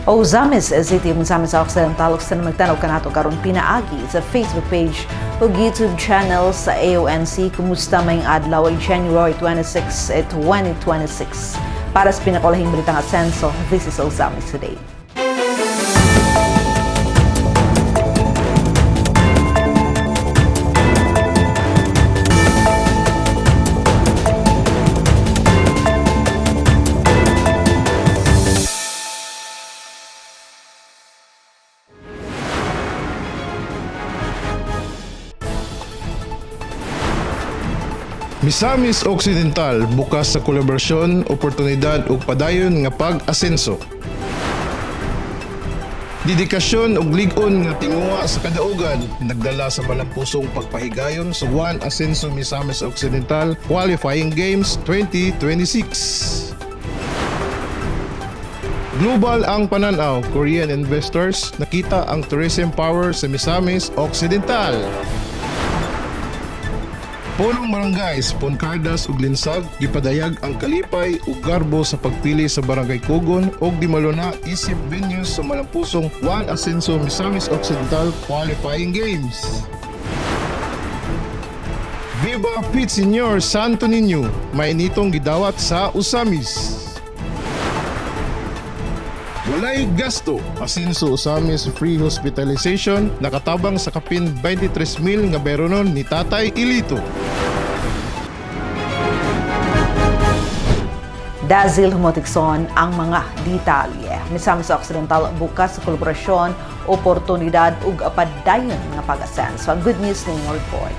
O Zamis City ug Zamis Occidental sa magtanaw kanato karon pinaagi sa Facebook page ug YouTube channel sa AONC. Kumusta may adlaw January 26, 2026. Para sa pinakalahing balitang asenso, this is Zamis Today. Misamis Occidental bukas sa kolaborasyon, oportunidad ug padayon nga pag-asenso. Dedikasyon ug lig-on nga tinguha sa kadaugan nagdala sa malampusong pagpahigayon sa One Asenso Misamis Occidental Qualifying Games 2026. Global ang pananaw, Korean investors nakita ang tourism power sa Misamis Occidental. Punong barangays, Poncardas ug Linsag gipadayag ang kalipay ug garbo sa pagpili sa Barangay Kugon ug di maluna isip venues sa malampusong One Asenso Misamis Occidental Qualifying Games. Viva Pit Senior Santo Niño, mainitong gidawat sa Usamis. Walay gasto, Asenso Usamis free hospitalization nakatabang sa kapin 23,000 nga beronon ni Tatay Ilito. Dazil humotikson ang mga detalye. Misamis Occidental bukas sa kolaborasyon, oportunidad ug padayon nga pag-asenso. Good news ninyong report.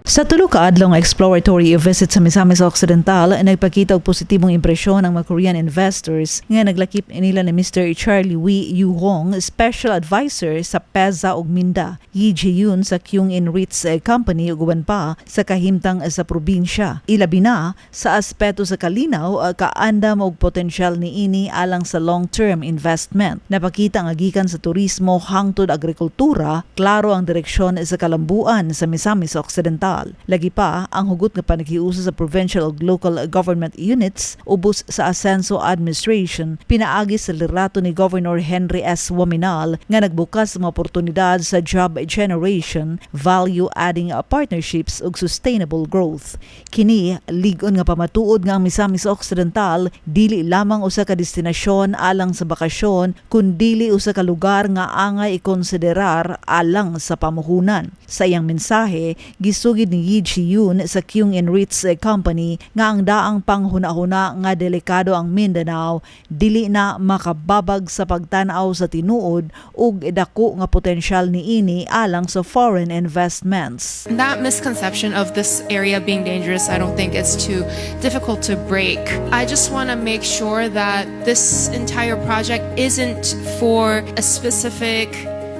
Sa tulo ka adlaw nga exploratory visit sa Misamis Occidental, nagpakita og positibong impresyon ang mga Korean investors nga naglakip nila ni Mr. Charlie Wee Yu-hong, Special Advisor sa PEZA ug Minda, Yi Ji-yoon sa Kyung-in REITs Company ug uban pa sa kahimtang sa probinsya. Ilabi na sa aspeto sa kalinaw, kaandam og potensyal niini alang sa long-term investment. Napakita nga gikan sa turismo hangtod agrikultura, klaro ang direksyon sa kalambuan sa Misamis Occidental. Lagi pa, ang hugot nga panagiusa sa provincial ug local government units ubos sa Asenso Administration pinaagi sa liderato ni Governor Henry S. Waminal nga nagbukas sa mga oportunidad sa job generation, value-adding partnerships ug sustainable growth. Kini lig-on nga pamatuod nga ang Misamis Occidental dili lamang usa ka destinasyon alang sa bakasyon kundi usa ka lugar nga angay ikonsiderar alang sa pamuhunan. Sa iyang mensahe, gisugid ni Yi Ji-yoon sa Kyung-in REITs Company nga ang daang panghuna-huna nga delikado ang Mindanao dili na makababag sa pagtan-aw sa tinuod ug dako nga potensyal niini alang sa foreign investments. That misconception of this area being dangerous, I don't think it's too difficult to break. I just want to make sure that this entire project isn't for a specific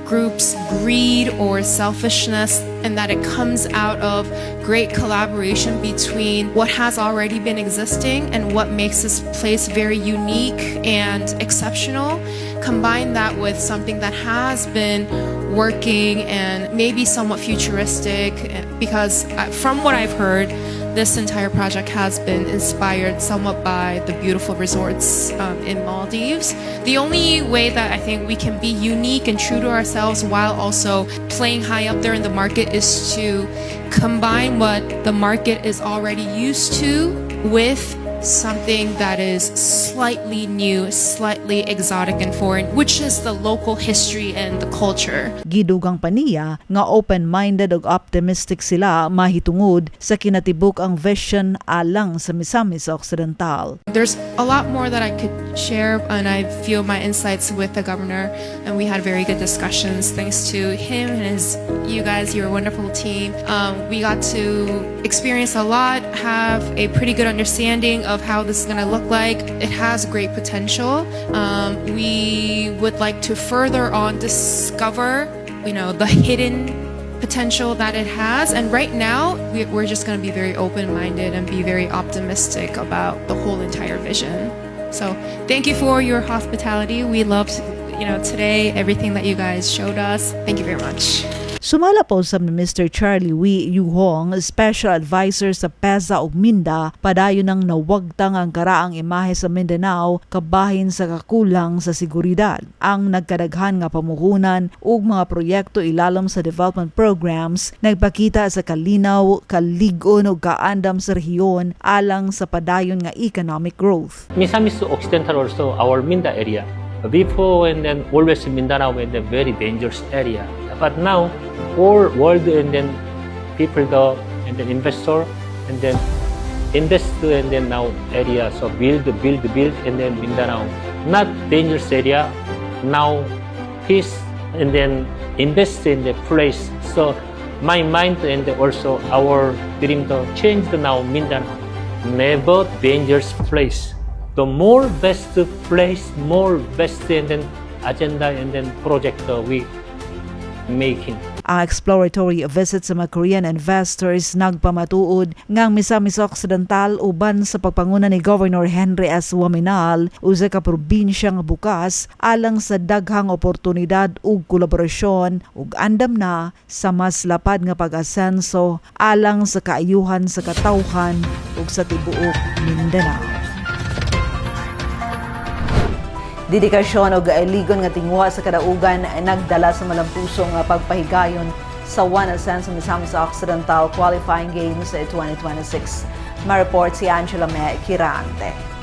group's greed or selfishness, and that it comes out of great collaboration between what has already been existing and what makes this place very unique and exceptional. Combine that with something that has been working and maybe somewhat futuristic, because from what I've heard, this entire project has been inspired somewhat by the beautiful resorts in Maldives. The only way that I think we can be unique and true to ourselves while also playing high up there in the market is to combine what the market is already used to with something that is slightly new, slightly exotic and foreign, which is the local history and the culture. Gidugang paniya nga open-minded ug optimistic sila mahitungod sa kinatibuk ang vision alang sa Misamis Occidental. There's a lot more that I could share, and I feel my insights with the governor, and we had very good discussions thanks to him and you guys, you're a wonderful team. We got to experience a lot, have a pretty good understanding of how this is going to look like. It has great potential. We would like to further on discover, the hidden potential that it has. And right now, we're just going to be very open-minded and be very optimistic about the whole entire vision. So thank you for your hospitality. We loved, today, everything that you guys showed us. Thank you very much. Sumala po sa Mr. Charlie Wee Yuhong, Special Advisor sa PEZA ug Minda, padayon ng nawagtang ang karaang imahe sa Mindanao kabahin sa kakulang sa seguridad. Ang nagkadaghan nga pamuhunan ug mga proyekto ilalim sa development programs nagpakita sa kalinaw, kaligon ug kaandam sa rehiyon alang sa padayon nga economic growth. Misamis Occidental also, our Minda area. Before and then always Mindanao in the very dangerous area. But now, all world and then people go and then investor and then invest and then now area. So build and then Mindanao. Not dangerous area. Now peace and then invest in the place. So my mind and also our dream to change the now Mindanao. Never dangerous place. The more best place, more best and then agenda and then project we making. Ang exploratory visit sa mga Korean investors nagpamatuod ngang Misamis Occidental uban sa pagpanguna ni Governor Henry S. Waminal usa ka probinsya nga bukas alang sa daghang oportunidad ug kolaborasyon ug andam na sa mas lapad nga pag-asenso alang sa kaayuhan sa katawhan ug sa tibuok Mindanao. Dedikasyon o ligon nga tingwa sa kadaugan ay nagdala sa malampusong pagpahigayon sa 1 Ascenso Misamis Occidental Qualifying Games 2026. Ma-report si Angela Me Kirante.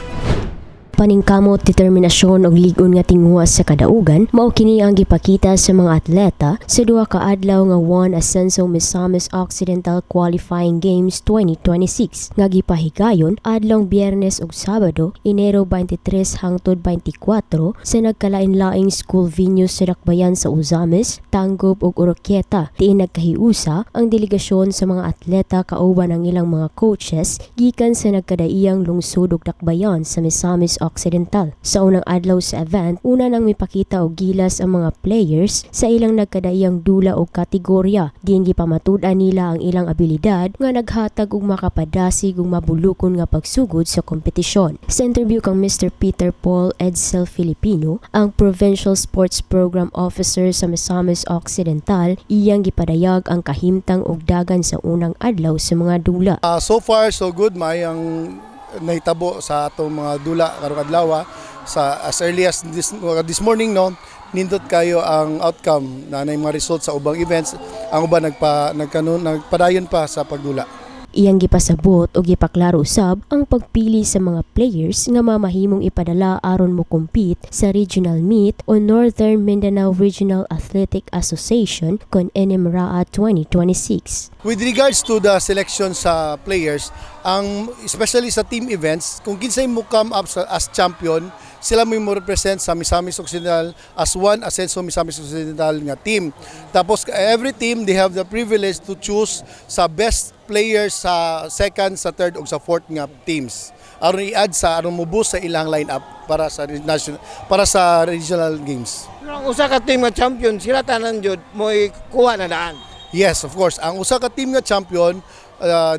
Paningkamot, determinasyon ug ligon nga tinguha sa kadaugan mao kini ang gipakita sa mga atleta sa duha ka adlaw nga 1 Ascenso Misamis Occidental Qualifying Games 2026 nga gipahigayon adlong Biyernes ug Sabado, Enero 23 hangtod 24 sa nagkalain-laing school venues sa Dakbayan sa Uzamis, Tangub ug Oroquieta. Diin nagkahiusa ang delegasyon sa mga atleta kauban ang ilang mga coaches gikan sa nagkadaiyang lungsod ug Dakbayan sa Misamis Occidental. Sa unang adlaw sa event, una nang mipakita og gilas ang mga players sa ilang nagkadaiyang dula o kategorya. Diin gipamatud-an nila ang ilang abilidad nga naghatag og makapadasig ug mabulukon nga pagsugod sa kompetisyon. Sa interview kang Mr. Peter Paul Edsel Filipino, ang Provincial Sports Program Officer sa Misamis Occidental, iyang gipadayag ang kahimtang og dagan sa unang adlaw sa mga dula. So far so good, may ang nahitabo sa atong mga dula karong adlaw sa as early as this morning no, nindot kayo ang outcome na mga results sa ubang events. Ang uban nagpadayon pa sa pagdula. Iyang gipasabot o gipaklaro usab ang pagpili sa mga players nga mamahimong ipadala aron mo compete sa regional meet o Northern Mindanao Regional Athletic Association kon NMRAA 2026. With regards to the selection sa players, especially sa team events, kung kinsay mo come up as champion, sila mo represent sa Misamis Occidental as 1 Ascenso Misamis Occidental nga team. Tapos every team, they have the privilege to choose sa best players sa second, sa third ug sa fourth nga teams. Aron i-add sa aron mubus sa ilang lineup para sa regional games. Ang usa ka team nga champion, sila tanan jud mo'y kuha na daan. Yes, of course. Ang usa ka team nga champion,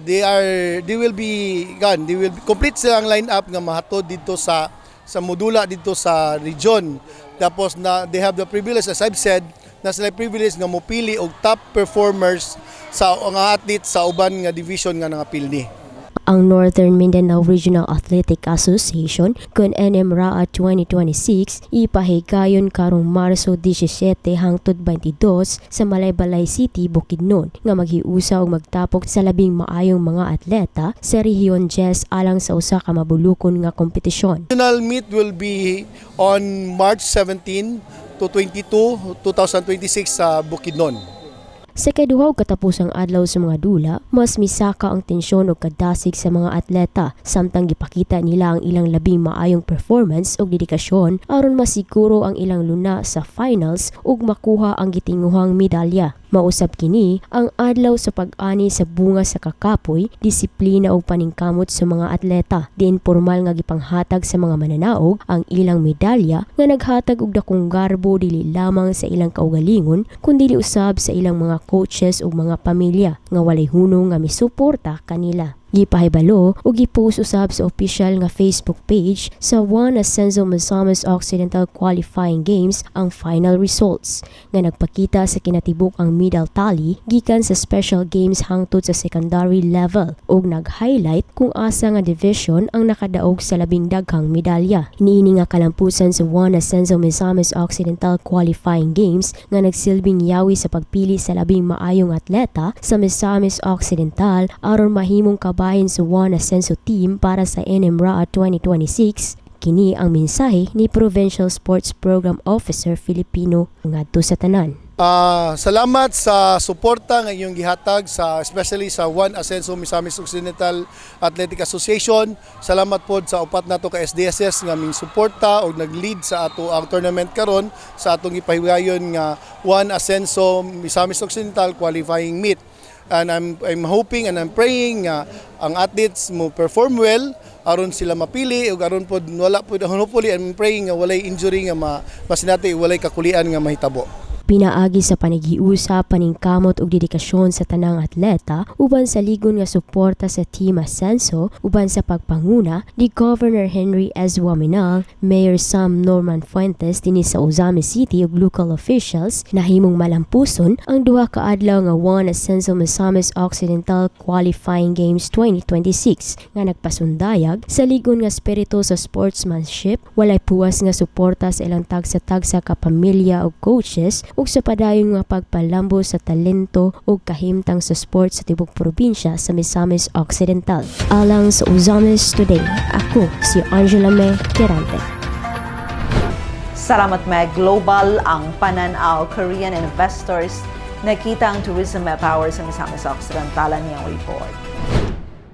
they will be complete silang lineup nga mahatod dito sa modula dito sa region. Tapos they have the privilege, as I've said, na sila privilege nga mopili og top performers sa mga athletes sa uban nga division nga nangapilni. Ang Northern Mindanao Regional Athletic Association kun NMRAA 2026 ipahigayon karong Marso 17 hangtod 22 sa Malaybalay City, Bukidnon nga maghiusa og magtapok sa labing maayong mga atleta sa Rehiyon 10 alang sa usa ka mabulukon nga kompetisyon. Regional meet will be on March 17 to 22, 2026 sa Bukidnon. Sa kaduhaw katapusang adlaw sa mga dula, mas misaka ang tensyon o kadasig sa mga atleta, samtang gipakita nila ang ilang labing maayong performance o dedikasyon aron masiguro ang ilang luna sa finals ug makuha ang gitinguhang medalya. Mausab kini ang adlaw sa pag-ani sa bunga sa kakapoy, disiplina ug paningkamot sa mga atleta. Diin formal nga gipanghatag sa mga mananaog ang ilang medalya nga naghatag og dakong garbo dili lamang sa ilang kaugalingon kundi usab sa ilang mga coaches ug mga pamilya nga walay hunong nga misuporta kanila. Gipahibalo ug gipost usab sa official nga Facebook page sa Juan Ascenso Misamis Occidental Qualifying Games ang final results nga nagpakita sa kinatibuk ang medal tally gikan sa special games hangtod sa secondary level ug nag-highlight kung asa nga division ang nakadaog sa labing daghang medalya. Iniini nga kalampusan sa Juan Ascenso Misamis Occidental Qualifying Games nga nagsilbing yawi sa pagpili sa labing maayong atleta sa Misamis Occidental aron mahimong kabahin sa Juan Ascenso team para sa NMRA 2026. Kini ang mensahe ni Provincial Sports Program Officer Filipino ngadto sa tanan. Salamat sa suporta nga inyong gihatag especially sa Juan Ascenso Misamis Occidental Athletic Association. Salamat pod sa upat nato ka SDSS nga ming suporta og nag-lead sa ato ang tournament karon sa atong ipahigayon nga Juan Ascenso Misamis Occidental qualifying meet. And I'm hoping and I'm praying nga ang athletes mo perform well aron sila mapili ug aron pod wala pod hopefully I'm praying nga walay injury nga masinati walay kakulian nga mahitabo. Pinaagi sa panigiusap, paningkamot ug dedikasyon sa tanang atleta uban sa ligon nga suporta sa Team Ascenso uban sa pagpanguna ni Governor Henry S. Waminal, Mayor Sam Norman Fuentes dinhi sa Ozami City ug local officials nahimong malampuson ang duha ka adlaw nga Juan Ascenso Misamis Occidental Qualifying Games 2026 nga nagpasundayag sa ligon nga spirito sa sportsmanship, walay puwas nga suporta sa ilang tagsa-tagsa ka pamilya ug coaches ug sa padayon nga pagpalambo sa talento ug kahimtang sa sports sa tibok probinsya sa Misamis Occidental. Alang sa Uzamis Today, ako si Angela May Quirante. Salamat Meg. Global ang pananaw Korean investors nakita ang tourism power sa Misamis Occidental niyang report.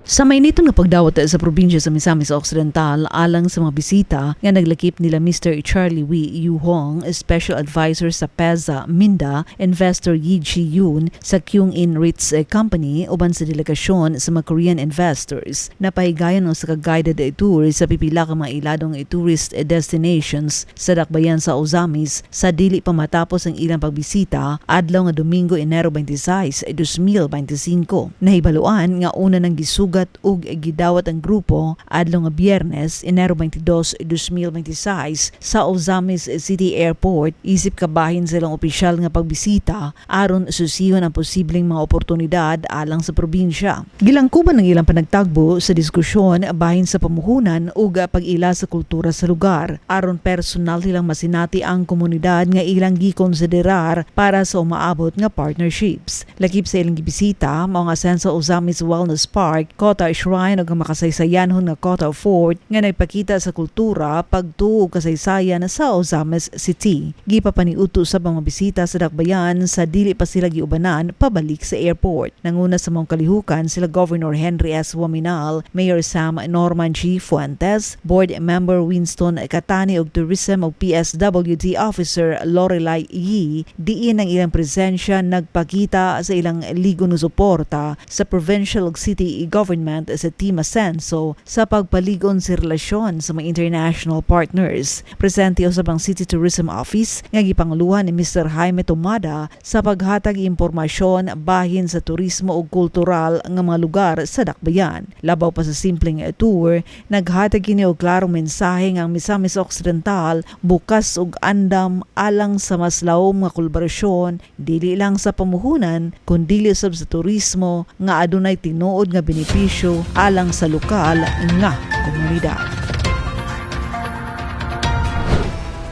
Sa mainitong nga pagdawat sa probinsya sa Misamis Occidental alang sa mga bisita nga naglakip nila Mr. Charlie Wee Yu Hong, Special Advisor sa PEZA Minda, Investor Yi Ji-yoon sa Kyung In REITs Company uban sa delegasyon sa mga Korean investors na pahigayon sa ka-guided tour sa pipila ka mga iladong tourist destinations sa dakbayan sa Ozamis sa dili pa matapos ang ilang pagbisita adlaw nga Domingo, Enero 26, 2025. Nahibaluan nga una nang gisugat ug gidawat ang grupo adlaw nga Biyernes, Enero 22, 2026 sa Ozamis City Airport isip kabahin silang opisyal nga pagbisita aron susihon ang posibleng mga oportunidad alang sa probinsya. Gilangkuban ng ilang panagtagbo sa diskusyon bahin sa pamuhunan ug pag-ila sa kultura sa lugar aron personal silang masinati ang komunidad nga ilang gikonsiderar para sa umaabot nga partnerships. Lakip sa ilang gibisita mao nga sa Ozamis Wellness Park, Kota Shrine ug makasaysayanhon nga Kota Fort nga nagpakita sa kultura, pagtuo ug kasaysayan sa Ozamis City. Gipapaniuto sa mga bisita sa dakbayan sa dili pa sila giubanan pabalik sa airport. Nanguna sa mga kalihukan sila Governor Henry S. Waminal, Mayor Sam Norman G. Fuentes, Board Member Winston Katani ug Tourism ug PSWD Officer Lorelai Yi. Diin ang ilang presensya nagpakita sa ilang ligon ng suporta sa provincial ug city government sa Team Ascenso sa pagpaligon sa relasyon sa mga international partners. Presente usab ang City Tourism Office nga gipanguluhan ni Mr. Jaime Tomada sa paghatag impormasyon bahin sa turismo ug kultural nga mga lugar sa dakbayan. Labaw pa sa simpleng tour, naghatag kini og klarong mensahe nga ang Misamis Occidental bukas ug andam alang sa mas lawom nga kolaborasyon dili lang sa pamuhunan kundi usab sa turismo nga adunay tinuod nga benepisyo alang sa lokal nga komunidad.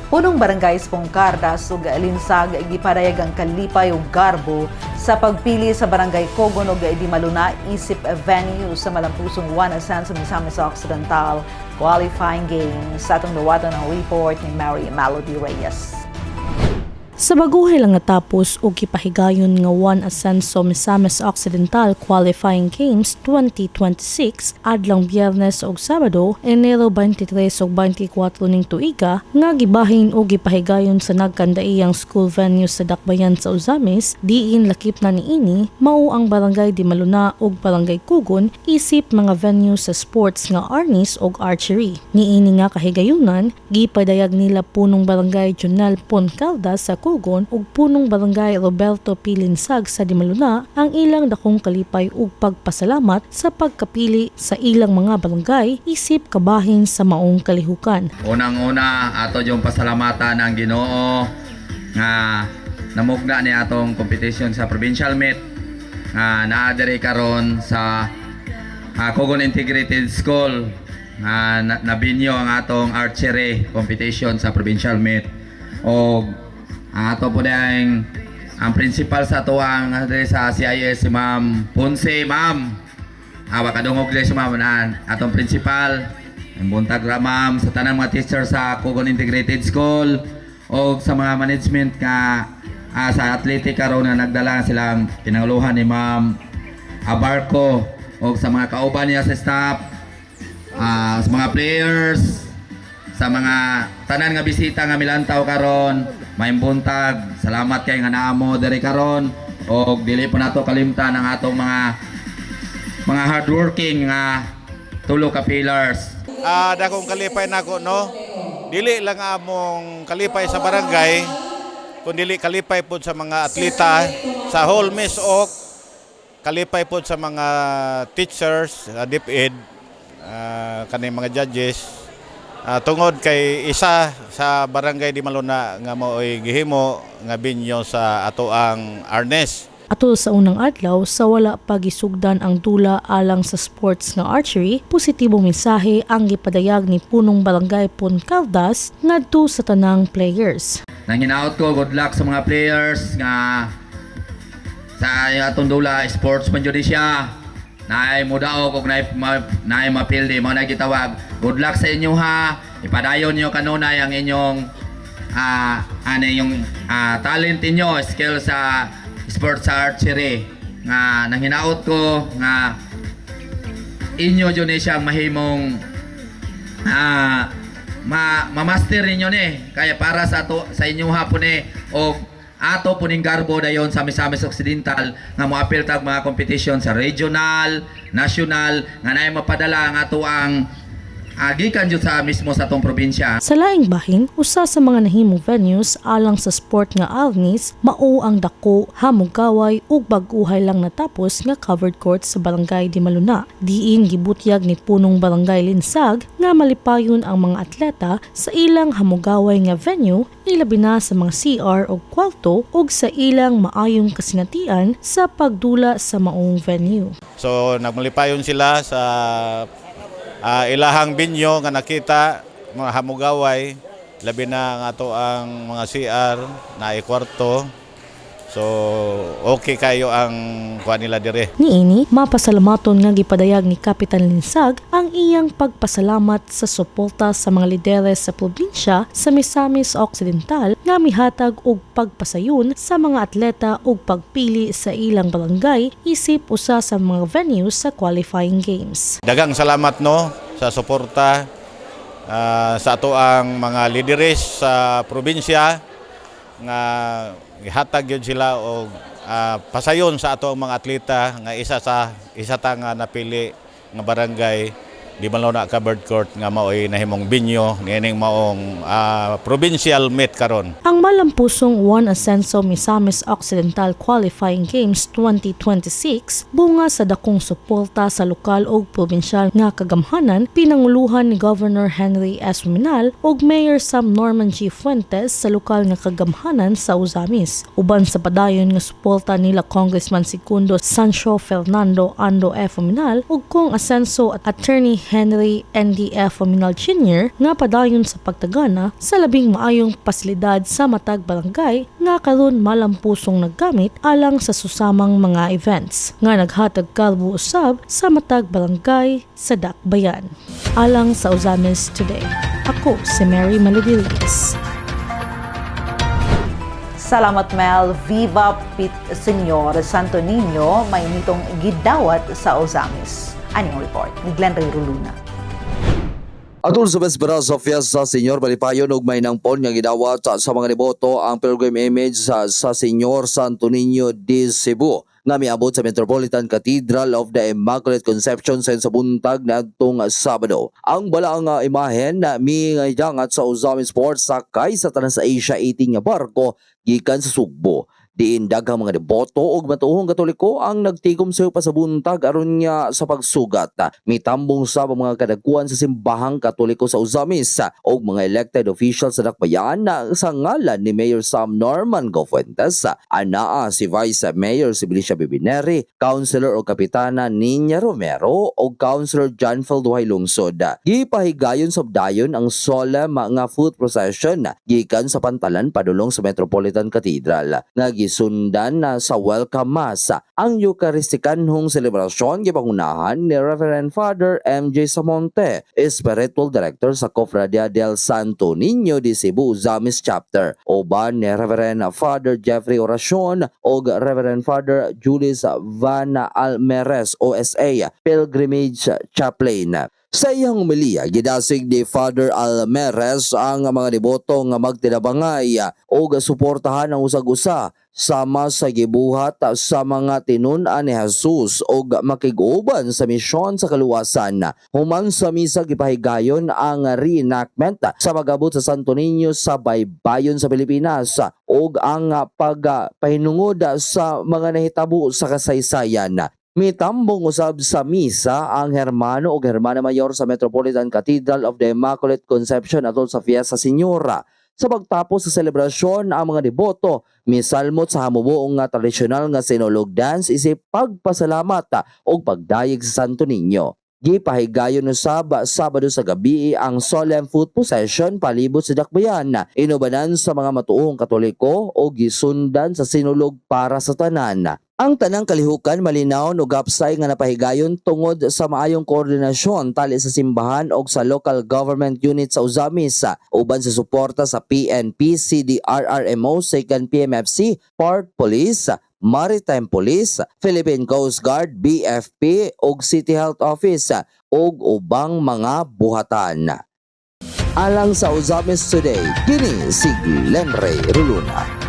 Punong Barangay Pongkardas ug Linsag gipadayag ang kalipay ug garbo sa pagpili sa Barangay Cogon ug di Maluna isip venue sa malampusong Juan Ascenso Misamis Occidental qualifying games. Sa atong dawatan ang report ni Mary Melody Reyes. Sa baguhay lang natapos og gipahigayon nga Juan Ascenso Misamis Occidental Qualifying Games 2026 adlang Biyernes ug Sabado, Enero 23 ug 24 ning tuiga nga gibahin og gipahigayon sa nagkandaiyang school venue sa dakbayan sa Ozamis, diin lakip na niini mao ang Barangay Di Maluna ug Barangay Cogon isip mga venue sa sports nga arnis ug archery. Niini nga kahigayonan gipadayag nila punong Barangay Jonel Poncaldas sa Kugon ug punong barangay Roberto P. Linsag sa Dimaluna ang ilang dakong kalipay ug pagpasalamat sa pagkapili sa ilang mga barangay isip kabahin sa maong kalihukan. Unang-una ato yung pasalamatan ng Ginoo nga namugna ni atong competition sa provincial meet nga naadiri karon sa Kugon Integrated School nga nabinyo ang atong archery competition sa provincial meet. O ato po dahil ang principal sa ato ang sa CIS si Ma'am Ponce. Ma'am, kadungog din si Ma'am atong principal. Ang buntag ra ma'am sa tanang mga teacher sa Kugon Integrated School o sa mga management nga sa athletic karon na nagdala silang pinanguluhan ni Ma'am Abarco o sa mga kauban niya sa staff, sa mga players, sa mga tanan nga bisita nga milantaw karon, may buntag. Salamat kay nga naamo diri karon og dili po nato kalimtan ang atong mga hardworking nga tulo ka pillars. Dakong kalipay nako no. Dili lang among kalipay sa barangay, kundi kalipay po sa mga atleta sa whole Miss Ok, kalipay po sa mga teachers, DepEd, kaning mga judges. Tungod kay isa sa barangay Dimaluna nga mo'y gihimo nga binyo sa atoang Arnes. Atol sa unang adlaw, sa wala pagisugdan ang dula alang sa sports nga archery, positibong mensahe ang gipadayag ni punong barangay Pon Caldas ngadto sa tanang players. Nanginaot ko, good luck sa mga players nga sa atong dula sports man jud siya. Naay mudaog og naay mapildi mo na gitawag. Good luck sa inyo ha. Ipadayon niyo kanunay ang inyong yung talent inyo, skill sa sports archery. Nga nanginaot ko nga inyo jud ni siyang mahimong ma-master ninyo ni kaya para sa inyo hapon ni og ato puning garbo dayon sa Misamis Occidental nga moapil tag mga competition sa regional, national nga naay mapadala ang ato ang gikan jud sa mismo sa atong probinsya. Sa laing bahin, usa sa mga nahimong venues alang sa sport nga Alnis, mao ang dako, hamugaway ug bag-uhay lang natapos nga covered court sa barangay Dimaluna. Diin gibutyag ni punong barangay Linsag nga malipayon ang mga atleta sa ilang hamugaway nga venue, ilabi na sa mga CR o kwarto ug sa ilang maayong kasinatian sa pagdula sa maong venue. So nagmalipayon sila sa ilahang binyo nga nakita mga hamugaway, labi na ang ato ang mga CR na kwarto. So okay kayo ang kuha nila dire. Niini, mapasalamaton nga gipadayag ni Kapitan Linsag ang iyang pagpasalamat sa suporta sa mga lideres sa probinsya sa Misamis Occidental nga mihatag og pagpasayon sa mga atleta ug pagpili sa ilang barangay isip usa sa mga venues sa qualifying games. Daghang salamat no sa suporta sa ato ang mga lideres sa probinsya nga gihatag yun sila og pasayon sa ato ang mga atleta nga isa ta nga napili nga barangay Dimaluna covered court nga mao'y nahimong binyo nining maong provincial meet karon. Ang malampusong Juan Ascenso Misamis Occidental Qualifying Games 2026 bunga sa dakong suporta sa lokal ug probinsyal nga kagamhanan pinanguluhan ni Governor Henry S. Ruminal ug Mayor Sam Norman G. Fuentes sa lokal nga kagamhanan sa Uzamis. Uban sa padayon nga suporta nila Congressman Segundo Sancho Fernando Ando F. Ruminal ug kung Ascenso at Attorney Henry N.D.F. Ruminal Jr. nga padayon sa pagtagana sa labing maayong pasilidad sa matag barangay nga karon malampusong naggamit alang sa susamang mga events nga naghatag kalbo usab sa matag barangay sa Dakbayan. Alang sa Uzamis Today, ako si Mary Malidilias. Salamat Mel. Viva Pit Senyor Santo Niño may nitong gidawat sa Ozamis. Anyong report ni Glenn Ray Ruluna. Atol sa Bespera sa Fiesta Senyor Malipayon ug may nangpon nga gidawat sa mga deboto ang pilgrim image sa Senyor Santo Niño de Cebu nga miabot sa Metropolitan Cathedral of the Immaculate Conception sa buntag na adtong Sabado. Ang balaang imahen na miyangat sa Uzami Sports sakay sa tanan sa Asia 18 nga barko gikan sa Sugbo. Diin daghang mga deboto ug matuhong Katoliko ang nagtikom sa pasabuntag aron nga sa pagsugat. Mitambong sa mga kadagkuan sa simbahang Katoliko sa Uzamis ug mga elected officials sa dakbayan na sa ngalan ni Mayor Sam Norman Gofuentes, anaa si Vice Mayor Sibilisha Bibineri, Councilor o Kapitana Niña Romero ug Councilor John Falduhay Lungsod. Gipahigayon sa dayon ang solemn nga foot procession gikan sa pantalan padulong sa Metropolitan Cathedral. Sundan na sa welcome mass. Ang Eucharisticanhong selebrasyon gipangunahan ni Reverend Father MJ Samonte, Spiritual Director sa Cofradia del Santo Niño de Cebu Uzamis Chapter, uban ni Reverend Father Jeffrey Oracion o Reverend Father Julius Van Almeres OSA, Pilgrimage Chaplain. Sa iyang umiliya, gidasig ni Father Almeres ang mga deboto nga magtinabangay o suportahan ang usag-usa sama sa gibuhat sa mga tinunan ni Jesus o makiguban sa misyon sa kaluwasan. Human sa misa gipahigayon ang reenactment sa pag-abot sa Santo Niño sa baybayon sa Pilipinas o ang pagpahinungod sa mga nahitabo sa kasaysayan. Mitambong usab sa misa ang Hermano o Hermana Mayor sa Metropolitan Cathedral of the Immaculate Conception atol sa Fiesta Señora. Sa pagtapos sa selebrasyon, ang mga deboto misalmot sa hamubuong nga tradisyonal nga sinulog dance isip pagpasalamat o pagdayeg sa Santo Niño. Gipahigayon no Sabado sa gabi ang solemn foot procession palibot sa dakbayan, inubanan sa mga matuong Katoliko o gisundan sa sinulog para sa tanan. Ang tanang kalihukan malinaw no gapsay nga napahigayon tungod sa maayong koordinasyon tali sa simbahan o sa local government unit sa Uzamis, uban sa suporta sa PNP, CDRRMO, 2nd PMFC, Port Police, Maritime Police, Philippine Coast Guard, BFP ug City Health Office ug ubang mga buhatan. Alang sa Uzamis Today, kini si Glenray Ruluna.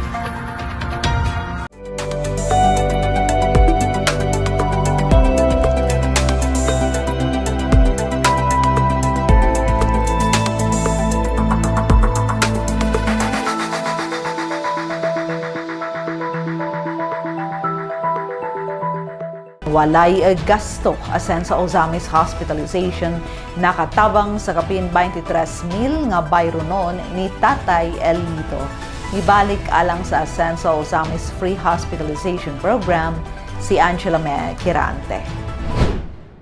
Walay gasto asen sa Uzamis hospitalization nakatabang sa kapin 23,000 nga bayronon ni Tatay Elito. Ibalik alang sa asen sa Uzamis Free Hospitalization Program si Angela Kirante.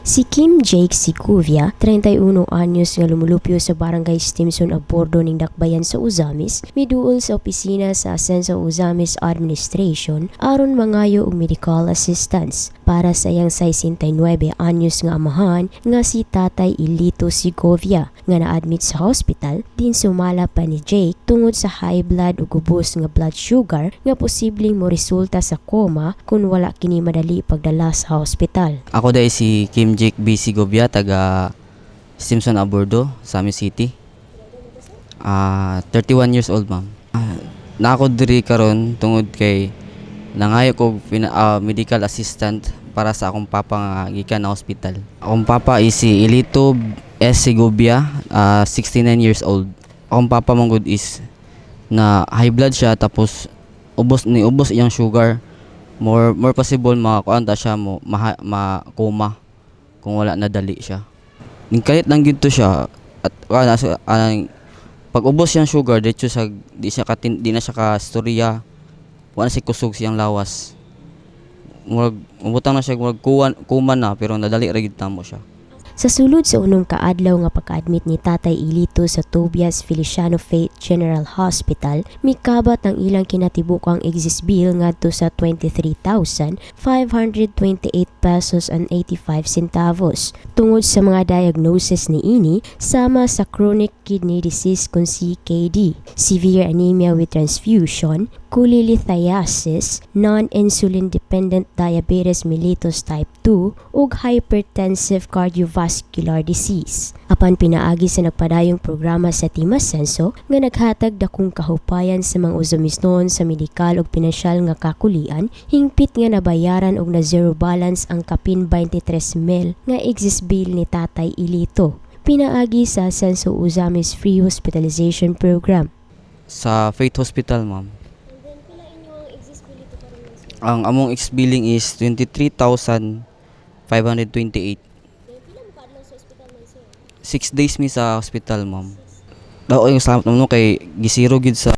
Si Kim Jake Sicuvia, 31 anyos nga lumulupyo sa Barangay Stimson Abordo ning Dakbayan sa Uzamis, miduol sa opisina sa Asenso Uzamis Administration aron mangayo og medical assistance para sa iyang 69 anyos nga amahan nga si Tatay Elito Sicuvia nga na-admit sa hospital. Din sumala pa ni Jake tungod sa high blood ug ubos nga blood sugar nga posibleng mo resulta sa coma kung wala kini madali pagdala sa hospital. Ako dahil si Kim Jake B. Sicuvia, taga Stimson Abordo, Sami City. 31 years old, ma'am. Na ako diri karon tungod kay nangayo ko medical assistant para sa akong papa nga gikan na hospital. Akong papa is si Elito S. Sicuvia, 69 years old. Akong papa mong good is na high blood siya tapos ubos iyang sugar. More possible makakuanta siya mo ma-coma kung wala nadali siya. Ningkalit lang gito siya at pag ubos siyang sugar dito sa di na siya ka storya, wala si kusog siyang lawas. Umutang na siya kuman na pero nadali ra gid mo siya. Sa sulod sa unong kaadlaw nga pagka-admit ni Tatay Elito sa Tobias Feliciano Faith General Hospital, mikabat ang ilang kinatibukang exist bill ngadto sa 23,528 pesos and 85 centavos. Tungod sa mga diagnosis ni ini sama sa chronic kidney disease kung CKD, severe anemia with transfusion, cholelithiasis, non-insulin-dependent diabetes mellitus type 2, ug hypertensive cardiovascular disease. Apan pinaagi sa nagpadayong programa sa Team Ascenso nga naghatag dakong kahupayan sa mga usumisnon sa medikal ug pinansyal nga kakulian, hingpit nga nabayaran og na zero balance ang kapin 23,000 nga exist bill ni Tatay Ilito. Pinaagi sa Ascenso Uzamis Free Hospitalization Program. Sa Faith Hospital, ma'am. Ang among ex-billing is 23,528. 6 days mi sa hospital, ma'am. Daw yung salamat naman kay gisiro gid sa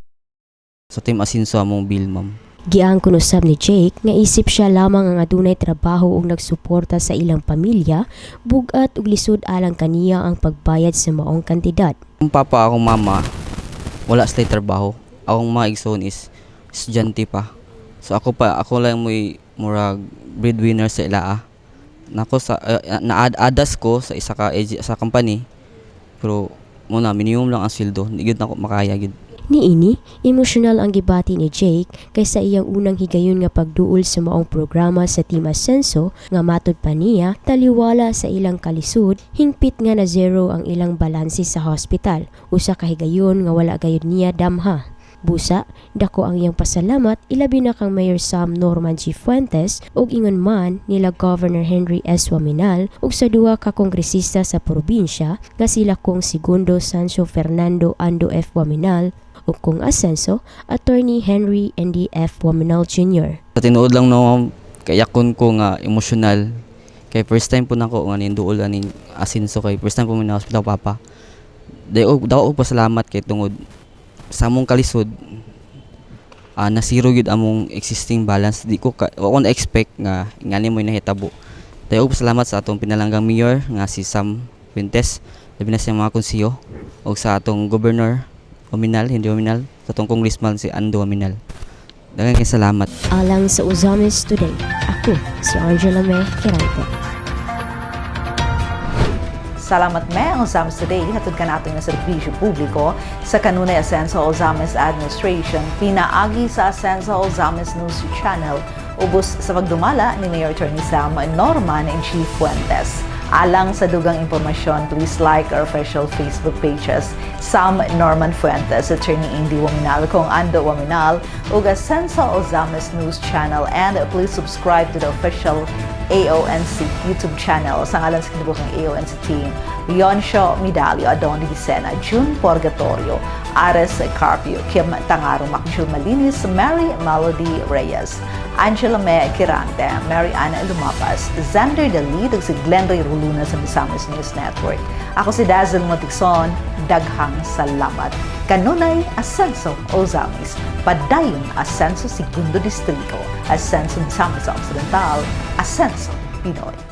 Team Ascenso among bill, ma'am. Giang kunusab ni Jake nga isip siya lamang ang adunay trabaho ug nagsuporta sa ilang pamilya, bugat ug lisod alang kaniya ang pagbayad sa maong kantidad. Ang papa akong mama wala sila trabaho. Akong mga igsoon is estudyante pa. So ako lang mo'y murag breadwinner sa ilaa. Nako sa na-adas ko sa isa ka sa company. Pero muna minimum lang ang sweldo, di gid nako makaya gid. Niini, emosyonal ang gibati ni Jake kaysa iyang unang higayon nga pagduol sa maong programa sa Team Ascenso nga matud pa niya taliwala sa ilang kalisod, hingpit nga na zero ang ilang balanse sa hospital. Usa ka higayon nga wala gayud niya damha. Busa, dako ang iyang pasalamat ilabi na kang Mayor Sam Norman G. Fuentes ug ingon man nila Governor Henry S. Waminal ug sa duha ka kongresista sa probinsya nga sila kong Segundo Sancho Fernando Ando F. Waminal ug kong Ascenso Attorney Henry N.D. F. Waminal Jr. Sa tinuod lang no kayakon ko nga emosyonal kay first time po nako nga ninduol aning Ascenso kay first time po na hospital papa. Daw og pasalamat kay tungod sa among kalisod nasiro gyud among existing balance. Di ko expect nga ngani mo nahitabo. Dayo salamat sa atong pinalanggang mayor nga si Sam Fuentes, labi na sa mga konseyo ug sa atong governor Waminal, hindi Waminal, sa atong congressman si Ando Waminal. Daghang kay salamat. Alang sa Uzamis Today, ako si Angela May Kirante. Salamat me ang Uzamis Today. Hatod ka natin na serbisyo publiko sa kanunay Ascenso Uzamis Administration. Pinaagi sa Ascenso Uzamis News Channel. Ubos sa pagdumala ni Mayor Attorney Sam Norman and Chief Fuentes. Alang sa dugang impormasyon, please like our official Facebook pages, Sam Norman Fuentes, Attorney Indy Waminal, kung Ando Waminal, ug Ascenso Uzamis News Channel, and please subscribe to the official AONC YouTube channel. Sa ngalan sa kinubukang AONC team, Leoncio Medalio, Adoni Vicena, June Purgatorio, Ares Carpio, Kim Tangaro, Macjul Malinis, Mary Melody Reyes, Angela May Kirante, Mary Ana Lumapas, Xander Dalid, ug si Glenn Ray Ruluna sa Misamis News Network. Ako si Dazzle Moticson, daghang salamat. Kanunay Ascenso Uzamis, padayon Ascenso Segundo Distrito, Ascenso Misamis Occidental, Ascenso Pinoy.